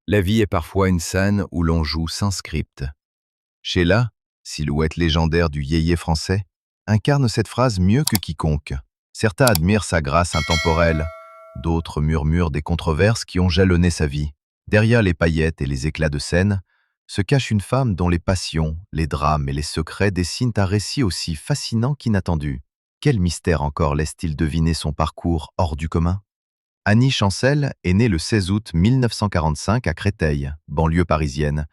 La vie est parfois une scène où l'on joue sans script. Sheila, silhouette légendaire du yéyé français, incarne cette phrase mieux que quiconque. Certains admirent sa grâce intemporelle, d'autres murmurent des controverses qui ont jalonné sa vie. Derrière les paillettes et les éclats de scène, se cache une femme dont les passions, les drames et les secrets dessinent un récit aussi fascinant qu'inattendu. Quel mystère encore laisse-t-il deviner son parcours hors du commun? Annie Chancel est née le 16 août 1945 à Créteil, banlieue parisienne,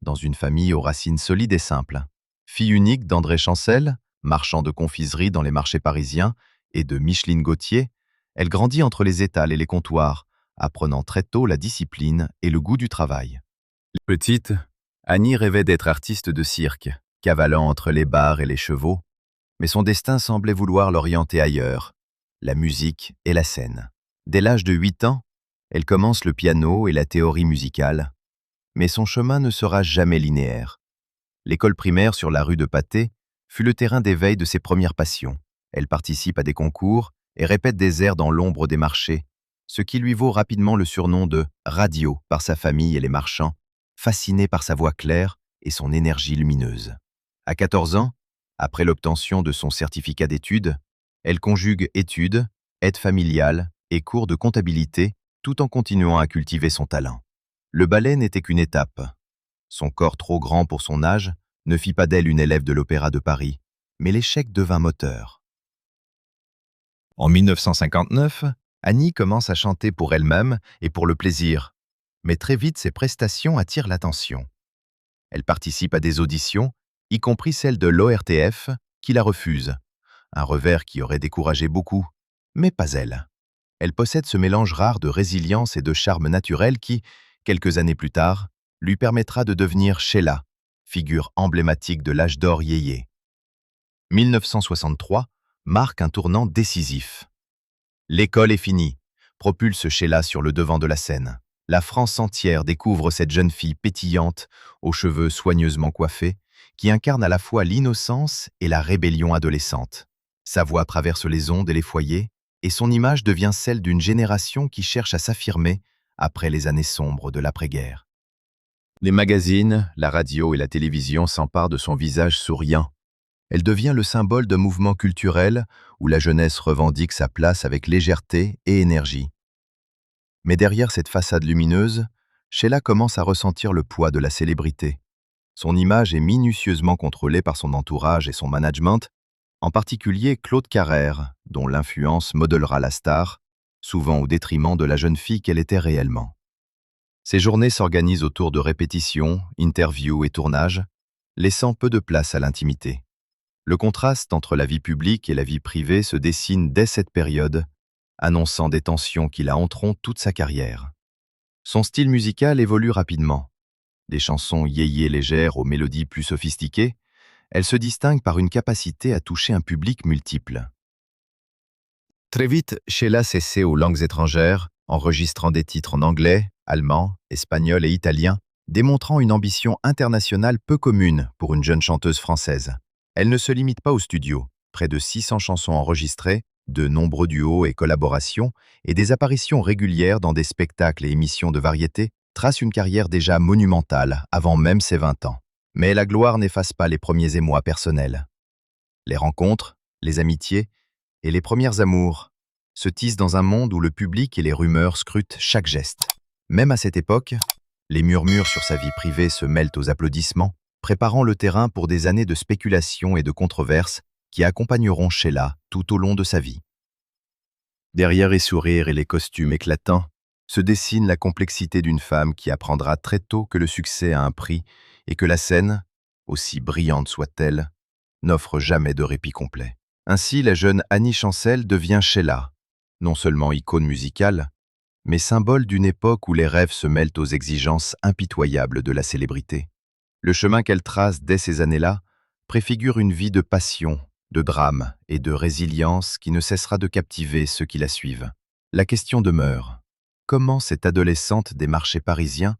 dans une famille aux racines solides et simples. Fille unique d'André Chancel, marchand de confiserie dans les marchés parisiens, et de Micheline Gauthier, elle grandit entre les étals et les comptoirs, apprenant très tôt la discipline et le goût du travail. Petite, Annie rêvait d'être artiste de cirque, cavalant entre les bars et les chevaux, mais son destin semblait vouloir l'orienter ailleurs, la musique et la scène. Dès l'âge de 8 ans, elle commence le piano et la théorie musicale, mais son chemin ne sera jamais linéaire. L'école primaire sur la rue de Patay fut le terrain d'éveil de ses premières passions. Elle participe à des concours et répète des airs dans l'ombre des marchés, ce qui lui vaut rapidement le surnom de « radio » par sa famille et les marchands, fascinés par sa voix claire et son énergie lumineuse. À 14 ans, après l'obtention de son certificat d'études, elle conjugue études, aide familiale et cours de comptabilité tout en continuant à cultiver son talent. Le ballet n'était qu'une étape. Son corps trop grand pour son âge ne fit pas d'elle une élève de l'Opéra de Paris, mais l'échec devint moteur. En 1959, Annie commence à chanter pour elle-même et pour le plaisir, mais très vite ses prestations attirent l'attention. Elle participe à des auditions, y compris celle de l'ORTF, qui la refuse, un revers qui aurait découragé beaucoup, mais pas elle. Elle possède ce mélange rare de résilience et de charme naturel qui, quelques années plus tard, lui permettra de devenir Sheila, figure emblématique de l'âge d'or yéyé. 1963 marque un tournant décisif. L'école est finie, propulse Sheila sur le devant de la scène. La France entière découvre cette jeune fille pétillante, aux cheveux soigneusement coiffés, qui incarne à la fois l'innocence et la rébellion adolescente. Sa voix traverse les ondes et les foyers, et son image devient celle d'une génération qui cherche à s'affirmer après les années sombres de l'après-guerre. Les magazines, la radio et la télévision s'emparent de son visage souriant. Elle devient le symbole d'un mouvement culturel où la jeunesse revendique sa place avec légèreté et énergie. Mais derrière cette façade lumineuse, Sheila commence à ressentir le poids de la célébrité. Son image est minutieusement contrôlée par son entourage et son management, en particulier Claude Carrère, dont l'influence modèlera la star, souvent au détriment de la jeune fille qu'elle était réellement. Ses journées s'organisent autour de répétitions, interviews et tournages, laissant peu de place à l'intimité. Le contraste entre la vie publique et la vie privée se dessine dès cette période, annonçant des tensions qui la hanteront toute sa carrière. Son style musical évolue rapidement. Des chansons yéyé légères aux mélodies plus sophistiquées, elle se distingue par une capacité à toucher un public multiple. Très vite, Sheila s'essaie aux langues étrangères, enregistrant des titres en anglais, allemand, espagnol et italien, démontrant une ambition internationale peu commune pour une jeune chanteuse française. Elle ne se limite pas au studio. Près de 600 chansons enregistrées, de nombreux duos et collaborations, et des apparitions régulières dans des spectacles et émissions de variété tracent une carrière déjà monumentale avant même ses 20 ans. Mais la gloire n'efface pas les premiers émois personnels. Les rencontres, les amitiés et les premières amours se tissent dans un monde où le public et les rumeurs scrutent chaque geste. Même à cette époque, les murmures sur sa vie privée se mêlent aux applaudissements, préparant le terrain pour des années de spéculation et de controverses qui accompagneront Sheila tout au long de sa vie. Derrière les sourires et les costumes éclatants, se dessine la complexité d'une femme qui apprendra très tôt que le succès a un prix et que la scène, aussi brillante soit-elle, n'offre jamais de répit complet. Ainsi, la jeune Annie Chancel devient Sheila, non seulement icône musicale, mais symbole d'une époque où les rêves se mêlent aux exigences impitoyables de la célébrité. Le chemin qu'elle trace dès ces années-là préfigure une vie de passion, de drame et de résilience qui ne cessera de captiver ceux qui la suivent. La question demeure: comment cette adolescente des marchés parisiens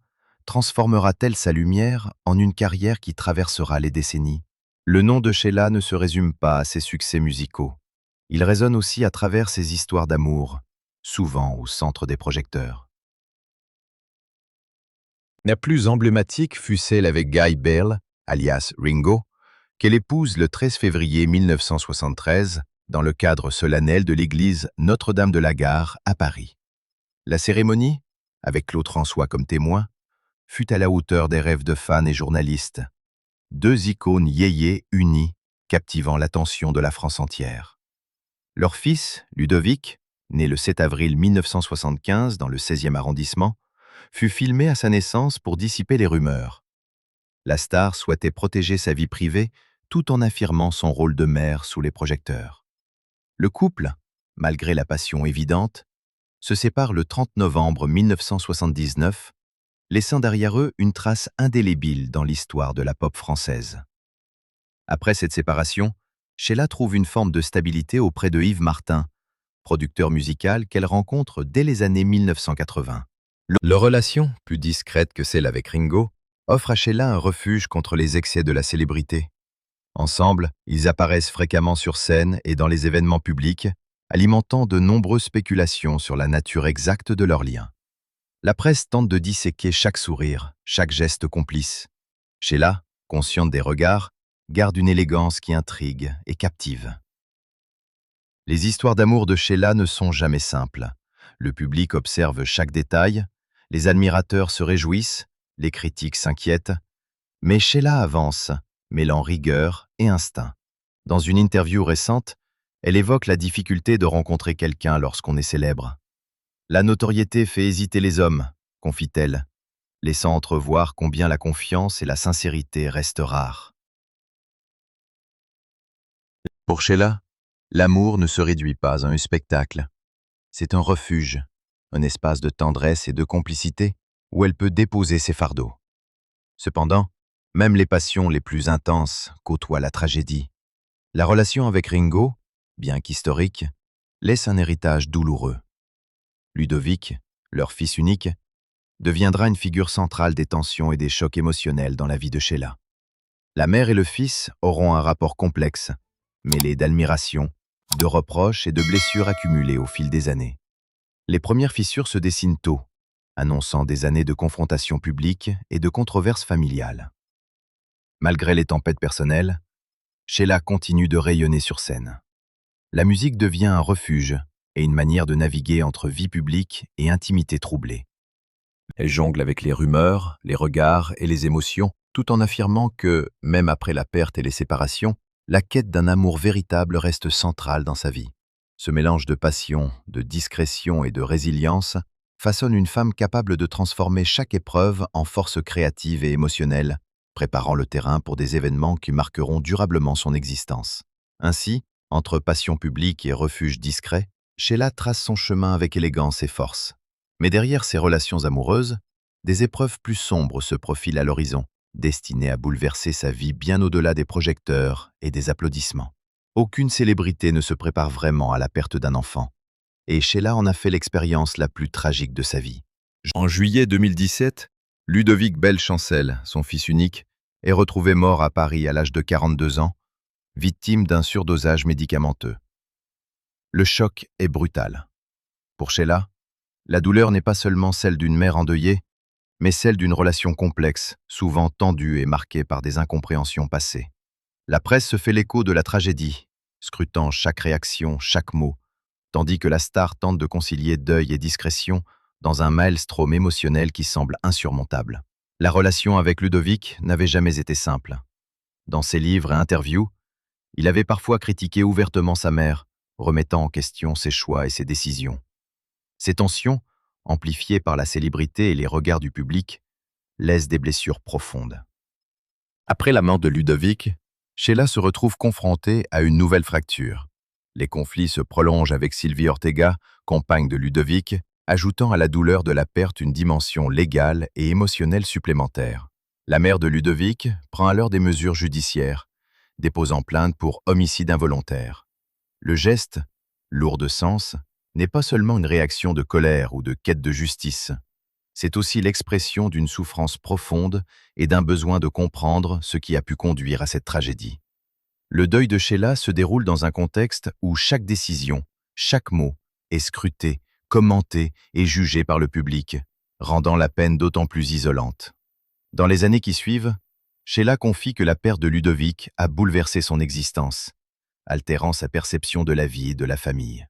transformera-t-elle sa lumière en une carrière qui traversera les décennies? Le nom de Sheila ne se résume pas à ses succès musicaux. Il résonne aussi à travers ses histoires d'amour, souvent au centre des projecteurs. La plus emblématique fut celle avec Guy Bell, alias Ringo, qu'elle épouse le 13 février 1973 dans le cadre solennel de l'église Notre-Dame de la Gare à Paris. La cérémonie, avec Claude François comme témoin, fut à la hauteur des rêves de fans et journalistes. Deux icônes yéyés unies, captivant l'attention de la France entière. Leur fils, Ludovic, né le 7 avril 1975 dans le 16e arrondissement, fut filmé à sa naissance pour dissiper les rumeurs. La star souhaitait protéger sa vie privée tout en affirmant son rôle de mère sous les projecteurs. Le couple, malgré la passion évidente, se sépare le 30 novembre 1979, laissant derrière eux une trace indélébile dans l'histoire de la pop française. Après cette séparation, Sheila trouve une forme de stabilité auprès de Yves Martin, producteur musical qu'elle rencontre dès les années 1980. Leur relation, plus discrète que celle avec Ringo, offre à Sheila un refuge contre les excès de la célébrité. Ensemble, ils apparaissent fréquemment sur scène et dans les événements publics, alimentant de nombreuses spéculations sur la nature exacte de leur lien. La presse tente de disséquer chaque sourire, chaque geste complice. Sheila, consciente des regards, garde une élégance qui intrigue et captive. Les histoires d'amour de Sheila ne sont jamais simples. Le public observe chaque détail, les admirateurs se réjouissent, les critiques s'inquiètent, mais Sheila avance, mêlant rigueur et instinct. Dans une interview récente, elle évoque la difficulté de rencontrer quelqu'un lorsqu'on est célèbre. La notoriété fait hésiter les hommes, confie-t-elle, laissant entrevoir combien la confiance et la sincérité restent rares. Pour Sheila, l'amour ne se réduit pas à un spectacle. C'est un refuge, un espace de tendresse et de complicité où elle peut déposer ses fardeaux. Cependant, même les passions les plus intenses côtoient la tragédie. La relation avec Ringo, bien qu'historique, laisse un héritage douloureux. Ludovic, leur fils unique, deviendra une figure centrale des tensions et des chocs émotionnels dans la vie de Sheila. La mère et le fils auront un rapport complexe, mêlé d'admiration, de reproches et de blessures accumulées au fil des années. Les premières fissures se dessinent tôt, annonçant des années de confrontations publiques et de controverses familiales. Malgré les tempêtes personnelles, Sheila continue de rayonner sur scène. La musique devient un refuge et une manière de naviguer entre vie publique et intimité troublée. Elle jongle avec les rumeurs, les regards et les émotions, tout en affirmant que, même après la perte et les séparations, la quête d'un amour véritable reste centrale dans sa vie. Ce mélange de passion, de discrétion et de résilience façonne une femme capable de transformer chaque épreuve en force créative et émotionnelle, préparant le terrain pour des événements qui marqueront durablement son existence. Ainsi, entre passion publique et refuge discret, Sheila trace son chemin avec élégance et force. Mais derrière ces relations amoureuses, des épreuves plus sombres se profilent à l'horizon, destinées à bouleverser sa vie bien au-delà des projecteurs et des applaudissements. Aucune célébrité ne se prépare vraiment à la perte d'un enfant, et Sheila en a fait l'expérience la plus tragique de sa vie. En juillet 2017, Ludovic Bell-Chancel, son fils unique, est retrouvé mort à Paris à l'âge de 42 ans, victime d'un surdosage médicamenteux. Le choc est brutal. Pour Sheila, la douleur n'est pas seulement celle d'une mère endeuillée, mais celle d'une relation complexe, souvent tendue et marquée par des incompréhensions passées. La presse se fait l'écho de la tragédie, scrutant chaque réaction, chaque mot, tandis que la star tente de concilier deuil et discrétion dans un maelstrom émotionnel qui semble insurmontable. La relation avec Ludovic n'avait jamais été simple. Dans ses livres et interviews, il avait parfois critiqué ouvertement sa mère, remettant en question ses choix et ses décisions. Ces tensions, amplifiées par la célébrité et les regards du public, laissent des blessures profondes. Après la mort de Ludovic, Sheila se retrouve confrontée à une nouvelle fracture. Les conflits se prolongent avec Sylvie Ortega, compagne de Ludovic, ajoutant à la douleur de la perte une dimension légale et émotionnelle supplémentaire. La mère de Ludovic prend alors des mesures judiciaires, déposant plainte pour homicide involontaire. Le geste, lourd de sens, n'est pas seulement une réaction de colère ou de quête de justice. C'est aussi l'expression d'une souffrance profonde et d'un besoin de comprendre ce qui a pu conduire à cette tragédie. Le deuil de Sheila se déroule dans un contexte où chaque décision, chaque mot est scruté, commenté et jugé par le public, rendant la peine d'autant plus isolante. Dans les années qui suivent, Sheila confie que la perte de Ludovic a bouleversé son existence, altérant sa perception de la vie et de la famille.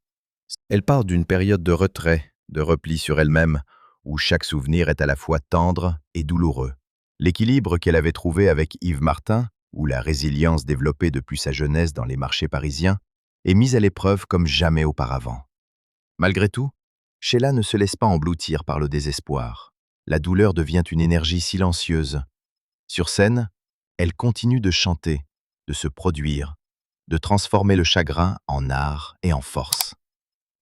Elle parle d'une période de retrait, de repli sur elle-même, où chaque souvenir est à la fois tendre et douloureux. L'équilibre qu'elle avait trouvé avec Yves Martin, ou la résilience développée depuis sa jeunesse dans les marchés parisiens, est mise à l'épreuve comme jamais auparavant. Malgré tout, Sheila ne se laisse pas engloutir par le désespoir. La douleur devient une énergie silencieuse. Sur scène, elle continue de chanter, de se produire, de transformer le chagrin en art et en force.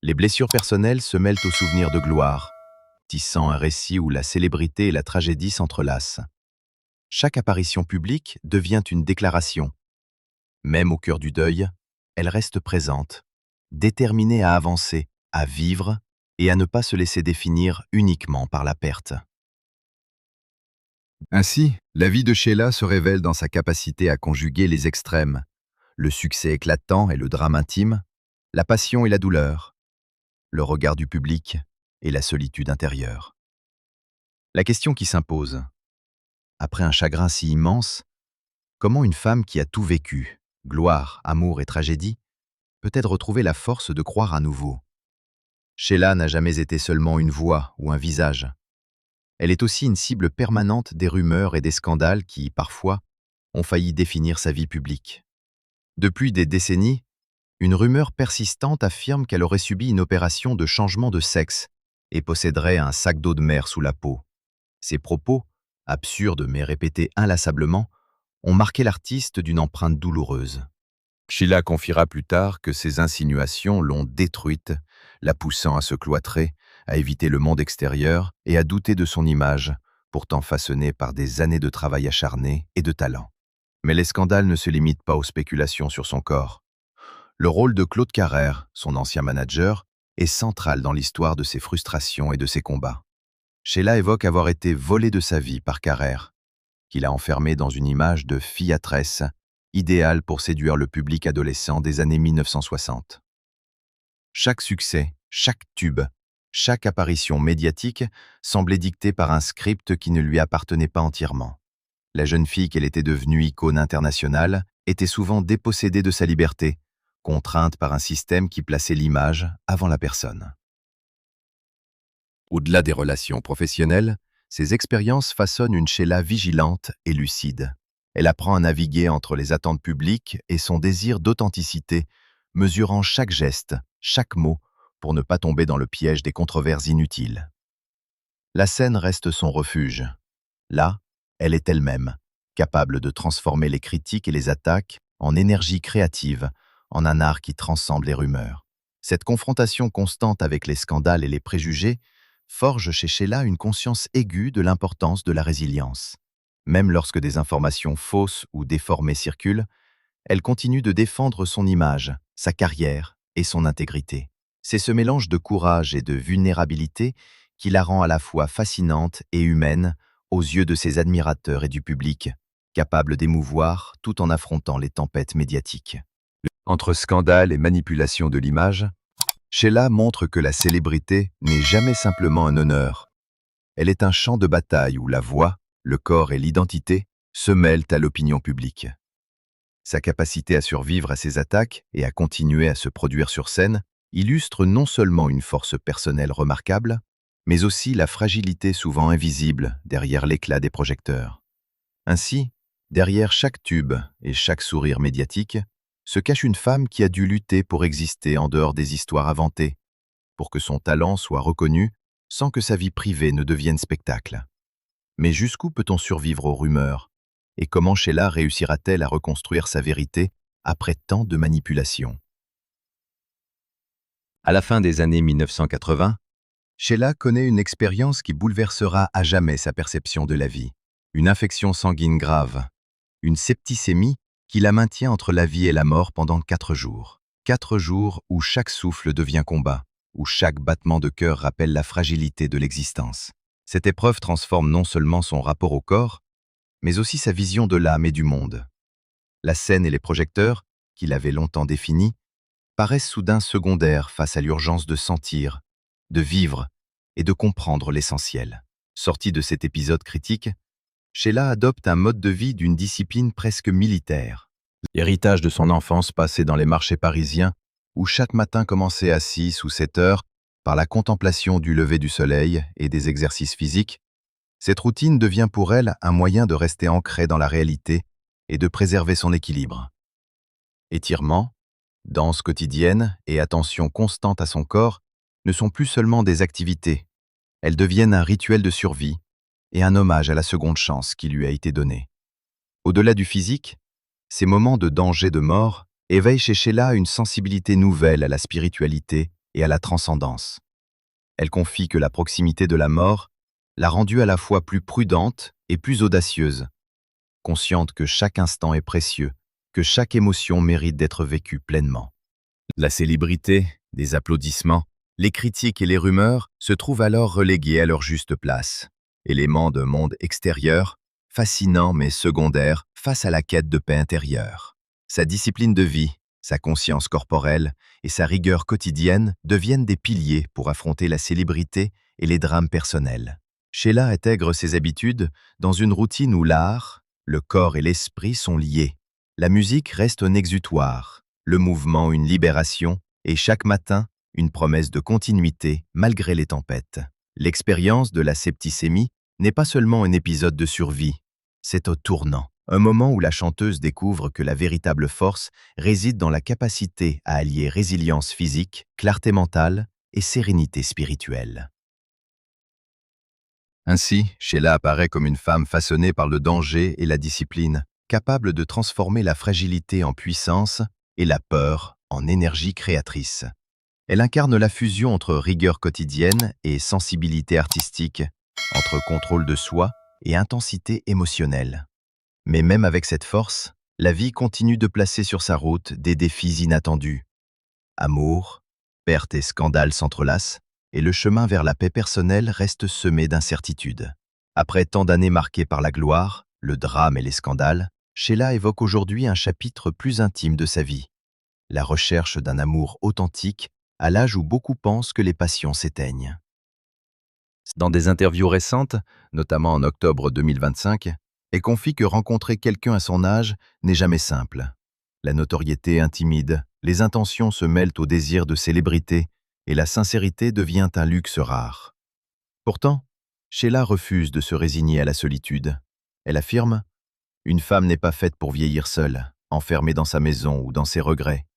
Les blessures personnelles se mêlent aux souvenirs de gloire, tissant un récit où la célébrité et la tragédie s'entrelacent. Chaque apparition publique devient une déclaration. Même au cœur du deuil, elle reste présente, déterminée à avancer, à vivre et à ne pas se laisser définir uniquement par la perte. Ainsi, la vie de Sheila se révèle dans sa capacité à conjuguer les extrêmes, le succès éclatant et le drame intime, la passion et la douleur, le regard du public et la solitude intérieure. La question qui s'impose, après un chagrin si immense, comment une femme qui a tout vécu, gloire, amour et tragédie, peut-elle retrouver la force de croire à nouveau? Sheila n'a jamais été seulement une voix ou un visage. Elle est aussi une cible permanente des rumeurs et des scandales qui, parfois, ont failli définir sa vie publique. Depuis des décennies, une rumeur persistante affirme qu'elle aurait subi une opération de changement de sexe et posséderait un sac d'eau de mer sous la peau. Ces propos, absurdes mais répétés inlassablement, ont marqué l'artiste d'une empreinte douloureuse. Sheila confiera plus tard que ces insinuations l'ont détruite, la poussant à se cloîtrer, à éviter le monde extérieur et à douter de son image, pourtant façonnée par des années de travail acharné et de talent. Mais les scandales ne se limitent pas aux spéculations sur son corps. Le rôle de Claude Carrère, son ancien manager, est central dans l'histoire de ses frustrations et de ses combats. Sheila évoque avoir été volée de sa vie par Carrère, qu'il a enfermée dans une image de fillatresse, idéale pour séduire le public adolescent des années 1960. Chaque succès, chaque tube, chaque apparition médiatique semblait dictée par un script qui ne lui appartenait pas entièrement. La jeune fille qu'elle était devenue icône internationale était souvent dépossédée de sa liberté, contrainte par un système qui plaçait l'image avant la personne. Au-delà des relations professionnelles, ces expériences façonnent une Sheila vigilante et lucide. Elle apprend à naviguer entre les attentes publiques et son désir d'authenticité, mesurant chaque geste, chaque mot, pour ne pas tomber dans le piège des controverses inutiles. La scène reste son refuge. Là, elle est elle-même, capable de transformer les critiques et les attaques en énergie créative, en un art qui transcende les rumeurs. Cette confrontation constante avec les scandales et les préjugés forge chez Sheila une conscience aiguë de l'importance de la résilience. Même lorsque des informations fausses ou déformées circulent, elle continue de défendre son image, sa carrière et son intégrité. C'est ce mélange de courage et de vulnérabilité qui la rend à la fois fascinante et humaine aux yeux de ses admirateurs et du public, capable d'émouvoir tout en affrontant les tempêtes médiatiques. Entre scandale et manipulation de l'image, Sheila montre que la célébrité n'est jamais simplement un honneur. Elle est un champ de bataille où la voix, le corps et l'identité se mêlent à l'opinion publique. Sa capacité à survivre à ces attaques et à continuer à se produire sur scène illustre non seulement une force personnelle remarquable, mais aussi la fragilité souvent invisible derrière l'éclat des projecteurs. Ainsi, derrière chaque tube et chaque sourire médiatique, se cache une femme qui a dû lutter pour exister en dehors des histoires inventées, pour que son talent soit reconnu sans que sa vie privée ne devienne spectacle. Mais jusqu'où peut-on survivre aux rumeurs? Et comment Sheila réussira-t-elle à reconstruire sa vérité après tant de manipulations? À la fin des années 1980, Sheila connaît une expérience qui bouleversera à jamais sa perception de la vie. Une infection sanguine grave, une septicémie qui la maintient entre la vie et la mort pendant 4 jours. 4 jours où chaque souffle devient combat, où chaque battement de cœur rappelle la fragilité de l'existence. Cette épreuve transforme non seulement son rapport au corps, mais aussi sa vision de l'âme et du monde. La scène et les projecteurs, qu'il avait longtemps définis, paraissent soudain secondaires face à l'urgence de sentir, de vivre et de comprendre l'essentiel. Sortie de cet épisode critique, Sheila adopte un mode de vie d'une discipline presque militaire. Héritage de son enfance passée dans les marchés parisiens, où chaque matin commençait à 6 ou 7 heures par la contemplation du lever du soleil et des exercices physiques, cette routine devient pour elle un moyen de rester ancrée dans la réalité et de préserver son équilibre. Étirements, danse quotidienne et attention constante à son corps ne sont plus seulement des activités, elles deviennent un rituel de survie et un hommage à la seconde chance qui lui a été donnée. Au-delà du physique, ces moments de danger de mort éveillent chez Sheila une sensibilité nouvelle à la spiritualité et à la transcendance. Elle confie que la proximité de la mort l'a rendue à la fois plus prudente et plus audacieuse, consciente que chaque instant est précieux, que chaque émotion mérite d'être vécue pleinement. La célébrité, les applaudissements, les critiques et les rumeurs se trouvent alors relégués à leur juste place, éléments d'un monde extérieur, fascinant mais secondaire face à la quête de paix intérieure. Sa discipline de vie, sa conscience corporelle et sa rigueur quotidienne deviennent des piliers pour affronter la célébrité et les drames personnels. Sheila intègre ses habitudes dans une routine où l'art, le corps et l'esprit sont liés. La musique reste un exutoire, le mouvement une libération et chaque matin, une promesse de continuité malgré les tempêtes. L'expérience de la septicémie n'est pas seulement un épisode de survie, c'est un tournant, un moment où la chanteuse découvre que la véritable force réside dans la capacité à allier résilience physique, clarté mentale et sérénité spirituelle. Ainsi, Sheila apparaît comme une femme façonnée par le danger et la discipline, capable de transformer la fragilité en puissance et la peur en énergie créatrice. Elle incarne la fusion entre rigueur quotidienne et sensibilité artistique, entre contrôle de soi et intensité émotionnelle. Mais même avec cette force, la vie continue de placer sur sa route des défis inattendus. Amour, perte et scandales s'entrelacent, et le chemin vers la paix personnelle reste semé d'incertitudes. Après tant d'années marquées par la gloire, le drame et les scandales, Sheila évoque aujourd'hui un chapitre plus intime de sa vie, la recherche d'un amour authentique à l'âge où beaucoup pensent que les passions s'éteignent. Dans des interviews récentes, notamment en octobre 2025, elle confie que rencontrer quelqu'un à son âge n'est jamais simple. La notoriété intimide, les intentions se mêlent au désir de célébrité et la sincérité devient un luxe rare. Pourtant, Sheila refuse de se résigner à la solitude. Elle affirme « Une femme n'est pas faite pour vieillir seule, enfermée dans sa maison ou dans ses regrets.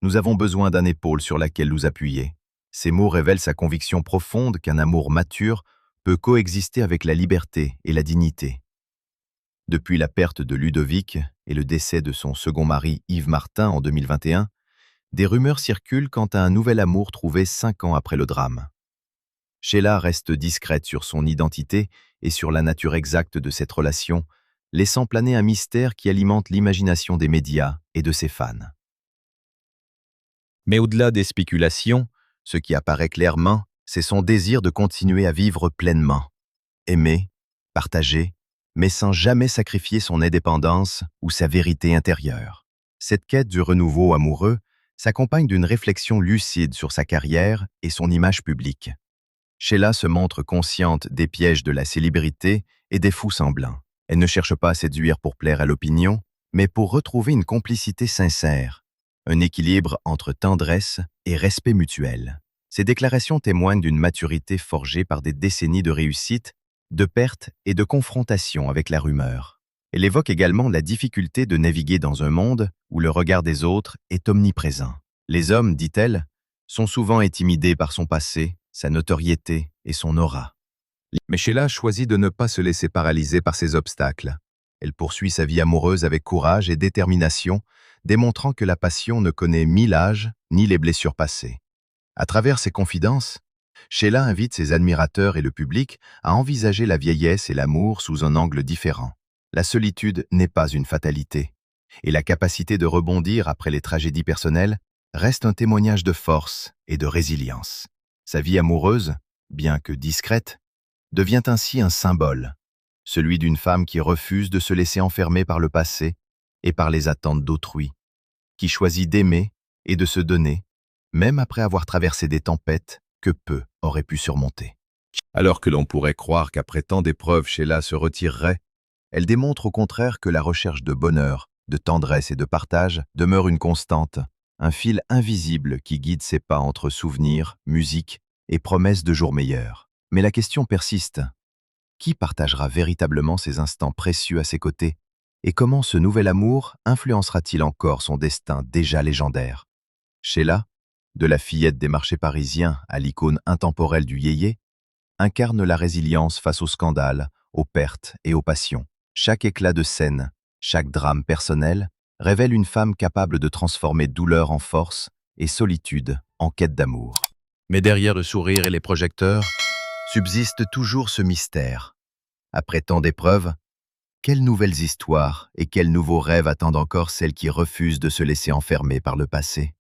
Nous avons besoin d'un épaule sur laquelle nous appuyer. » Ces mots révèlent sa conviction profonde qu'un amour mature peut coexister avec la liberté et la dignité. Depuis la perte de Ludovic et le décès de son second mari Yves Martin en 2021, des rumeurs circulent quant à un nouvel amour trouvé 5 ans après le drame. Sheila reste discrète sur son identité et sur la nature exacte de cette relation, laissant planer un mystère qui alimente l'imagination des médias et de ses fans. Mais au-delà des spéculations, ce qui apparaît clairement, c'est son désir de continuer à vivre pleinement, aimer, partager, mais sans jamais sacrifier son indépendance ou sa vérité intérieure. Cette quête du renouveau amoureux s'accompagne d'une réflexion lucide sur sa carrière et son image publique. Sheila se montre consciente des pièges de la célébrité et des faux semblants. Elle ne cherche pas à séduire pour plaire à l'opinion, mais pour retrouver une complicité sincère, un équilibre entre tendresse et respect mutuel. Ces déclarations témoignent d'une maturité forgée par des décennies de réussite, de pertes et de confrontation avec la rumeur. Elle évoque également la difficulté de naviguer dans un monde où le regard des autres est omniprésent. Les hommes, dit-elle, sont souvent intimidés par son passé, sa notoriété et son aura. Mais Sheila choisit de ne pas se laisser paralyser par ces obstacles. Elle poursuit sa vie amoureuse avec courage et détermination, démontrant que la passion ne connaît ni l'âge ni les blessures passées. À travers ses confidences, Sheila invite ses admirateurs et le public à envisager la vieillesse et l'amour sous un angle différent. La solitude n'est pas une fatalité, et la capacité de rebondir après les tragédies personnelles reste un témoignage de force et de résilience. Sa vie amoureuse, bien que discrète, devient ainsi un symbole, celui d'une femme qui refuse de se laisser enfermer par le passé et par les attentes d'autrui, qui choisit d'aimer et de se donner, même après avoir traversé des tempêtes que peu auraient pu surmonter. Alors que l'on pourrait croire qu'après tant d'épreuves, Sheila se retirerait, elle démontre au contraire que la recherche de bonheur, de tendresse et de partage demeure une constante, un fil invisible qui guide ses pas entre souvenirs, musique et promesses de jours meilleurs. Mais la question persiste. Qui partagera véritablement ces instants précieux à ses côtés? Et comment ce nouvel amour influencera-t-il encore son destin déjà légendaire? Sheila, de la fillette des marchés parisiens à l'icône intemporelle du yéyé, incarne la résilience face aux scandales, aux pertes et aux passions. Chaque éclat de scène, chaque drame personnel révèle une femme capable de transformer douleur en force et solitude en quête d'amour. Mais derrière le sourire et les projecteurs, subsiste toujours ce mystère. Après tant d'épreuves, quelles nouvelles histoires et quels nouveaux rêves attendent encore celles qui refusent de se laisser enfermer par le passé?